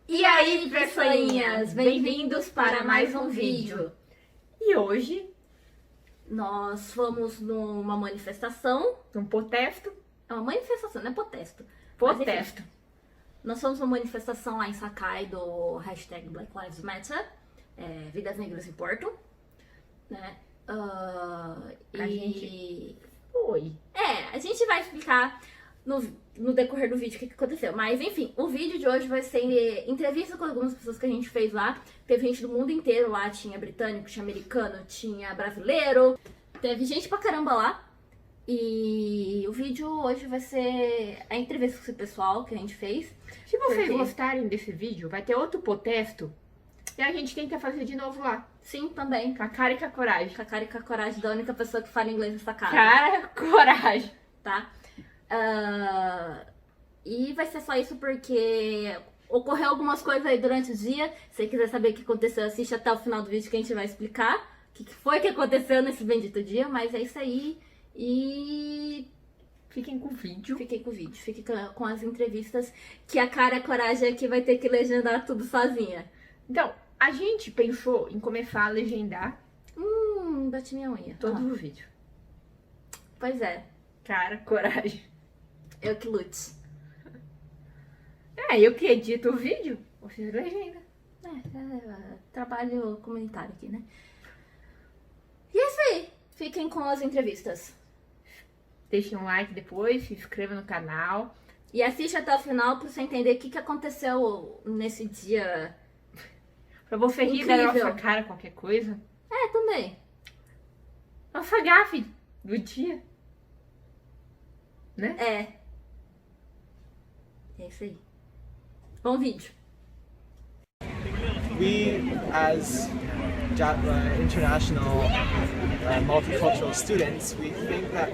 E aí, pessoinhas, bem-vindos para mais um vídeo. E hoje nós fomos numa manifestação. um protesto. É uma manifestação, não é protesto. Protesto. Nós fomos numa manifestação lá em Sakae do hashtag Black Lives Matter. Vidas negras importam, né? A gente foi. A gente vai explicar no decorrer do vídeo o que aconteceu. Mas enfim, o vídeo de hoje vai ser entrevista com algumas pessoas que a gente fez lá. Teve gente do mundo inteiro lá, tinha britânico, tinha americano, tinha brasileiro. Teve gente pra caramba lá. E o vídeo hoje vai ser a entrevista com esse pessoal que a gente fez. Se vocês gostarem desse vídeo, vai ter outro protesto. E a gente tenta fazer de novo lá. Sim, também. Com a cara e com a coragem. Com a cara e com a coragem da única pessoa que fala inglês nessa casa. Cara, coragem. Tá? E vai ser só isso porque ocorreu algumas coisas aí durante o dia. Se você quiser saber o que aconteceu, assiste até o final do vídeo que a gente vai explicar o que foi que aconteceu nesse bendito dia. Mas é isso aí. E fiquem com o vídeo. Fiquem com o vídeo. Fiquem com as entrevistas. Que a cara e a coragem aqui vai ter que legendar tudo sozinha. Então, a gente pensou em começar a legendar. Bati minha unha. Todo o vídeo. Pois é. Cara, coragem. Eu que lute. Eu que edito o vídeo, vocês legendam. Trabalho comunitário aqui, né? E é isso aí. Fiquem com as entrevistas. Deixem um like depois, se inscreva no canal. E assiste até o final pra você entender o que aconteceu nesse dia. Pra você rir da nossa cara qualquer coisa. Também. Nossa gafe do dia. Né? É isso aí. Bom vídeo. We, as international multicultural students, we think that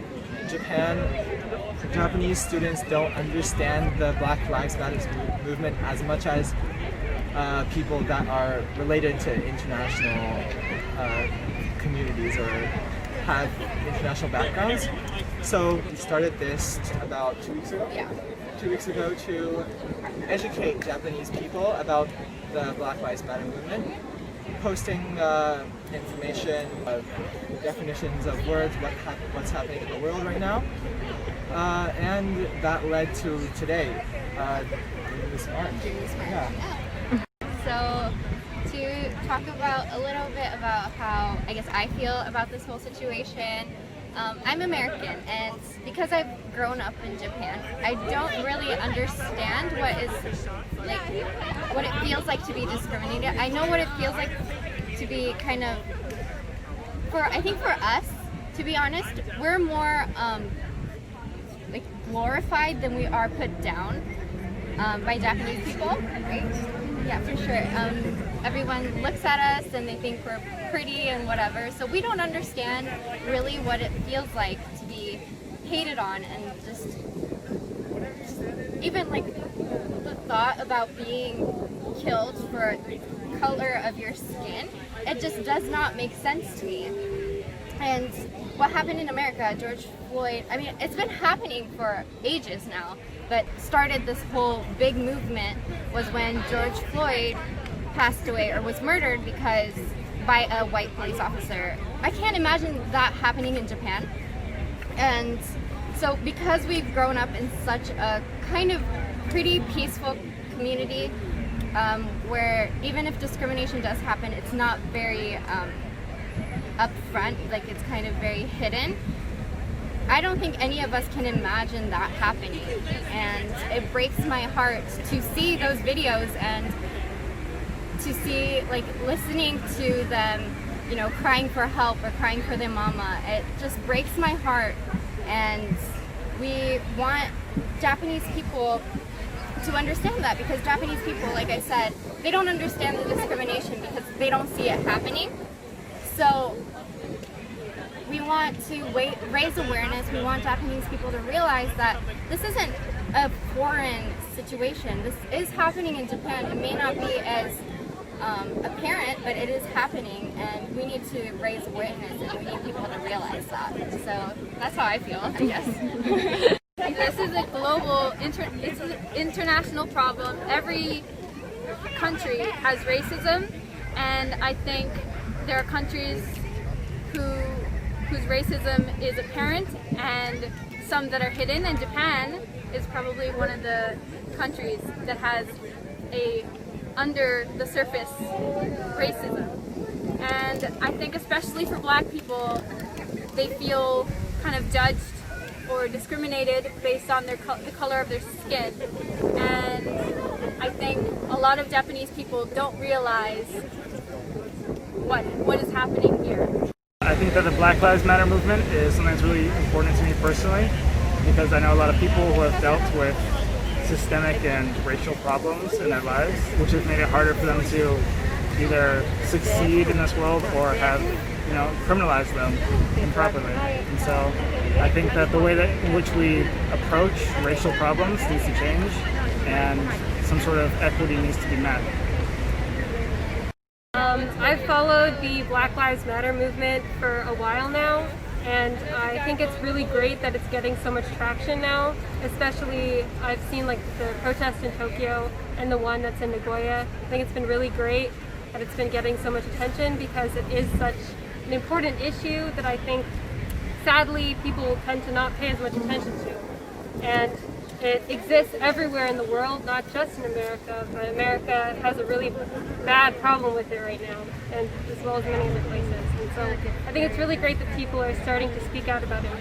Japanese students don't understand the Black Lives Matter movement as much as people that are related to international communities or have international backgrounds. So we started this about 2 weeks ago. 2 weeks ago to educate Japanese people about the Black Lives Matter movement, posting information, definitions of words, what's happening in the world right now, and that led to today, doing this march. So, to talk about a little bit about how I feel about this whole situation. I'm American, and because I've grown up in Japan, I don't really understand what it feels like to be discriminated. I know what it feels like to be kind of, I think for us, to be honest, we're more glorified than we are put down by Japanese people, right? Yeah, for sure. Everyone looks at us and they think we're pretty and whatever, so we don't understand really what it feels like to be hated on, and just even the thought about being killed for the color of your skin, it just does not make sense to me. And what happened in America, George Floyd, it's been happening for ages now, but started this whole big movement was when George Floyd passed away or was murdered by a white police officer. I can't imagine that happening in Japan. And so because we've grown up in such a kind of pretty peaceful community, where even if discrimination does happen, it's not very upfront, it's kind of very hidden. I don't think any of us can imagine that happening, and it breaks my heart to see those videos and to see, listening to them, crying for help or crying for their mama. It just breaks my heart, and we want Japanese people to understand that, because Japanese people, like I said, they don't understand the discrimination because they don't see it happening. So we want to raise awareness. We want Japanese people to realize that this isn't a foreign situation. This is happening in Japan. It may not be as apparent, but it is happening, and we need to raise awareness, and we need people to realize that. So that's how I feel, I guess. This is a global, it's an international problem. Every country has racism, and I think there are countries whose racism is apparent and some that are hidden, and Japan is probably one of the countries that has a under the surface racism. And I think especially for black people, they feel kind of judged or discriminated based on the color of their skin. And I think a lot of Japanese people don't realize what is happening here. I think that the Black Lives Matter movement is something that's really important to me personally, because I know a lot of people who have dealt with systemic and racial problems in their lives, which has made it harder for them to either succeed in this world or have, criminalized them improperly. And so I think that the way in which we approach racial problems needs to change, and some sort of equity needs to be met. I've followed the Black Lives Matter movement for a while now, and I think it's really great that it's getting so much traction now. Especially, I've seen like the protest in Tokyo and the one that's in Nagoya. I think it's been really great that it's been getting so much attention, because it is such an important issue that I think sadly people tend to not pay as much attention to. And it exists everywhere in the world, not just in America, but America has a really bad problem with it right now, and as well as many other places. And so I think it's really great that people are starting to speak out about it.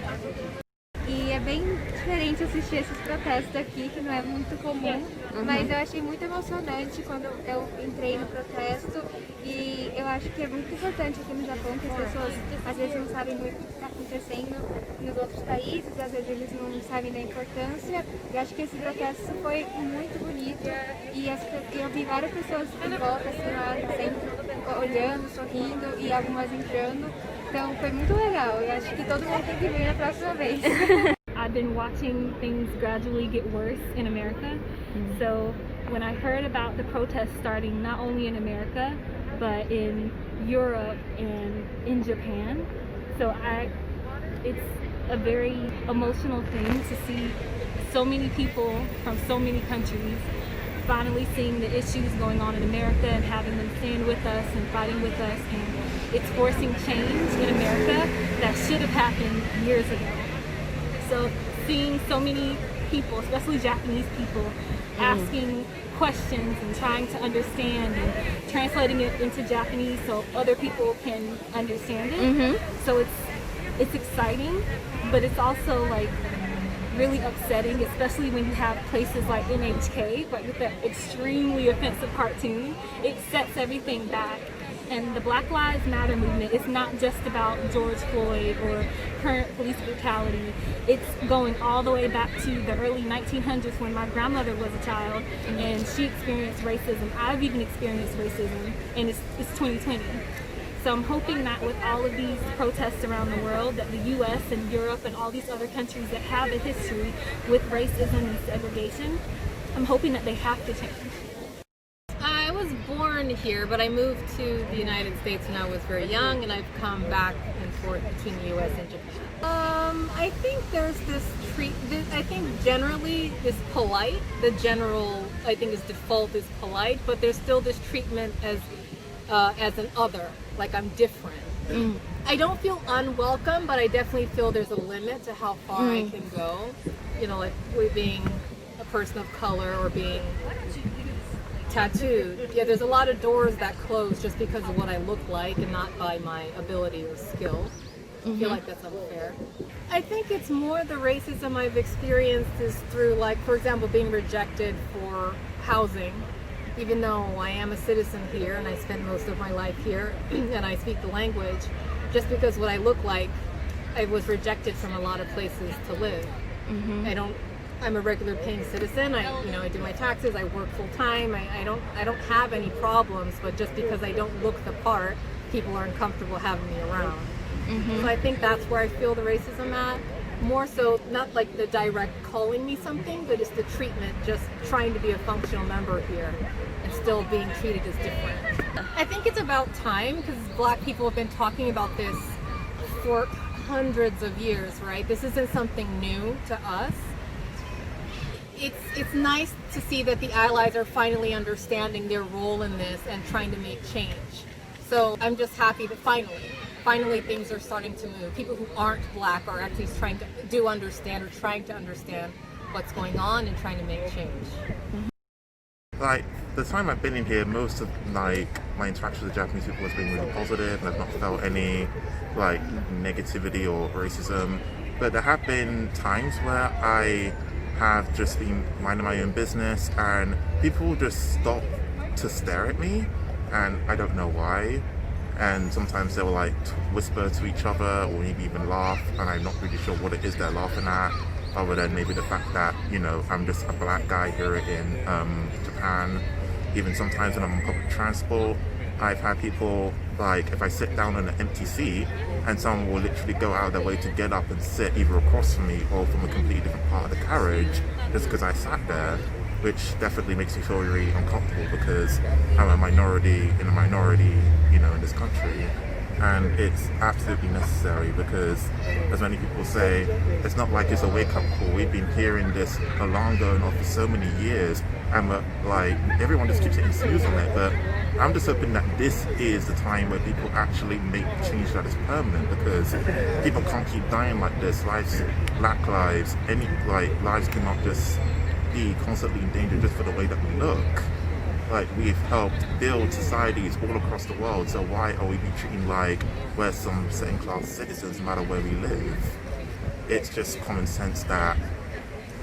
E é bem diferente assistir esses protestos aqui, que não é muito comum, mas eu achei muito emocionante quando eu entrei no protesto, e eu acho que é muito importante aqui no Japão, que as pessoas às vezes não sabem muito o que está acontecendo nos outros países, às vezes eles não sabem da importância, e acho que esse protesto foi muito bonito, e eu vi várias pessoas em volta, assim, lá no centro, olhando, sorrindo, e algumas entrando. Então foi muito legal, eu acho que todo mundo tem que vir na próxima vez. I've been watching things gradually get worse in America. So when I heard about the protests starting not only in America, but in Europe and in Japan, it's a very emotional thing to see so many people from so many countries finally seeing the issues going on in America and having them stand with us and fighting with us, and it's forcing change in America that should have happened years ago. So seeing so many people, especially Japanese people, asking questions and trying to understand and translating it into Japanese so other people can understand it. So it's exciting, but it's also like really upsetting, especially when you have places like NHK, like with that extremely offensive cartoon. It sets everything back. And the Black Lives Matter movement is not just about George Floyd or current police brutality. It's going all the way back to the early 1900s when my grandmother was a child and she experienced racism. I've even experienced racism, and it's 2020. So I'm hoping that with all of these protests around the world, that the US and Europe and all these other countries that have a history with racism and segregation, I'm hoping that they have to change. I was born here, but I moved to the United States when I was very young, and I've come back and forth between the US and Japan. I think there's I think generally is polite. The general, I think, is default is polite, but there's still this treatment as an other, like I'm different. I don't feel unwelcome, but I definitely feel there's a limit to how far I can go. Like with being a person of color or being tattooed. Yeah, there's a lot of doors that close just because of what I look like and not by my ability or skill. I feel like that's unfair. I think it's more the racism I've experienced is through, like, for example, being rejected for housing. Even though I am a citizen here and I spend most of my life here and I speak the language, just because what I look like, I was rejected from a lot of places to live. I'm a regular paying citizen. I do my taxes. I work full time. I don't have any problems. But just because I don't look the part, people are uncomfortable having me around. So I think that's where I feel the racism at. More so, not like the direct calling me something, but it's the treatment, just trying to be a functional member here and still being treated as different. I think it's about time, because Black people have been talking about this for hundreds of years, right? This isn't something new to us. it's nice to see that the allies are finally understanding their role in this and trying to make change. So I'm just happy that finally things are starting to move. People who aren't black are actually trying to understand what's going on and trying to make change. Like, the time I've been in here, most of like my interaction with Japanese people has been really positive, and I've not felt any like negativity or racism. But there have been times where I have just been minding my own business and people just stop to stare at me, and I don't know why. And sometimes they'll like whisper to each other or maybe even laugh, and I'm not really sure what it is they're laughing at, other than maybe the fact that, you know, I'm just a black guy here in Japan. Even sometimes when I'm on public transport, I've had people, like, if I sit down on an empty seat and someone will literally go out of their way to get up and sit either across from me or from a completely different part of the carriage just because I sat there, which definitely makes me feel really uncomfortable because I'm a minority, you know, in this country. And it's absolutely necessary because, as many people say, it's not like it's a wake-up call. We've been hearing this alarm going off for so many years, and like, everyone just keeps hitting snooze on it. But I'm just hoping that this is the time where people actually make change that is permanent, because people can't keep dying like this. Lives, black lives, any lives cannot just be constantly in danger just for the way that we look. Like, we've helped build societies all across the world, so why are we be treating like we're some second class citizens no matter where we live? It's just common sense that,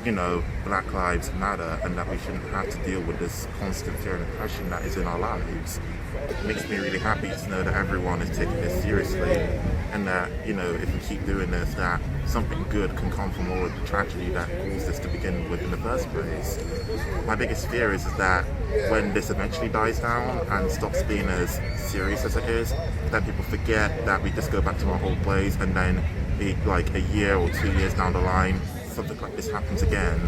you know, black lives matter and that we shouldn't have to deal with this constant fear and oppression that is in our lives. It makes me really happy to know that everyone is taking this seriously, and that, you know, if we keep doing this, that something good can come from all of the tragedy that caused this to begin with in the first place. My biggest fear is that when this eventually dies down and stops being as serious as it is, that people forget that we just go back to our old ways, and then like a year or 2 years down the line, something like this happens again.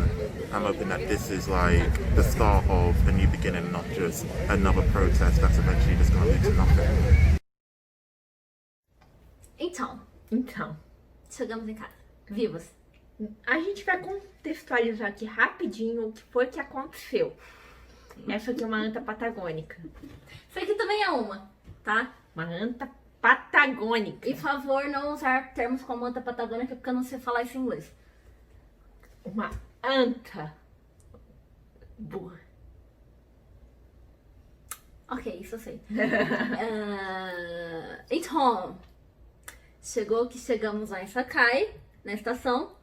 I'm hoping that this is like the start of a new beginning, not just another protest that's eventually just going to lead to nothing. Então, chegamos em casa, vivos. a gente vai contextualizar aqui rapidinho o que foi que aconteceu. Essa aqui é uma anta patagônica. Isso aqui também é uma, tá? Uma anta patagônica. E por favor, não usar termos como anta patagônica, porque eu não sei falar isso em inglês. Uma anta burra. Ok, isso eu sei. Então, chegamos lá em Sakae, na estação.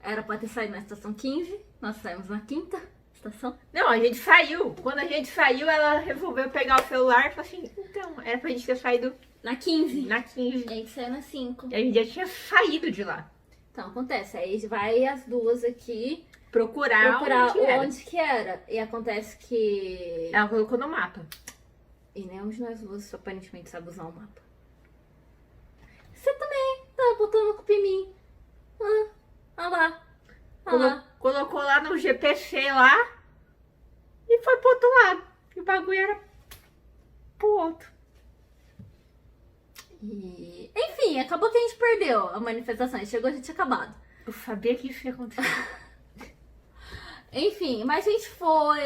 Era pra ter saído na estação 15, nós saímos na 5ª estação. Não, a gente saiu. Quando a gente saiu, ela resolveu pegar o celular e falou assim, então, era pra gente ter saído na 15. Na 15. E a gente saiu na 5. E a gente já tinha saído de lá. Então, acontece, aí vai as duas aqui procurar onde que era. E acontece que... ela colocou no mapa. E nenhum de nós duas aparentemente sabe usar o mapa. Você também tá botando culpa em mim. Olha lá. Colocou lá no GPC lá e foi pro outro lado. E o bagulho era pro outro. E... enfim, acabou que a gente perdeu a manifestação. Chegou, a gente tinha acabado. Eu sabia que isso ia acontecer. Enfim, mas a gente foi,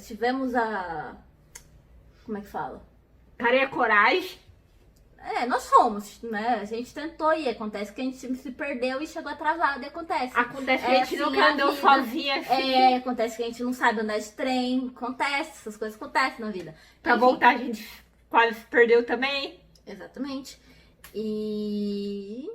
tivemos a... como é que fala? Cara, e a coragem. Nós fomos, né? A gente tentou ir. Acontece que a gente se perdeu e chegou atrasado. E acontece. Acontece que a gente nunca andou sozinha assim. Acontece que a gente não sabe andar de trem. Acontece, essas coisas acontecem na vida. Pra enfim, voltar a gente quase se perdeu também. Exatamente. E...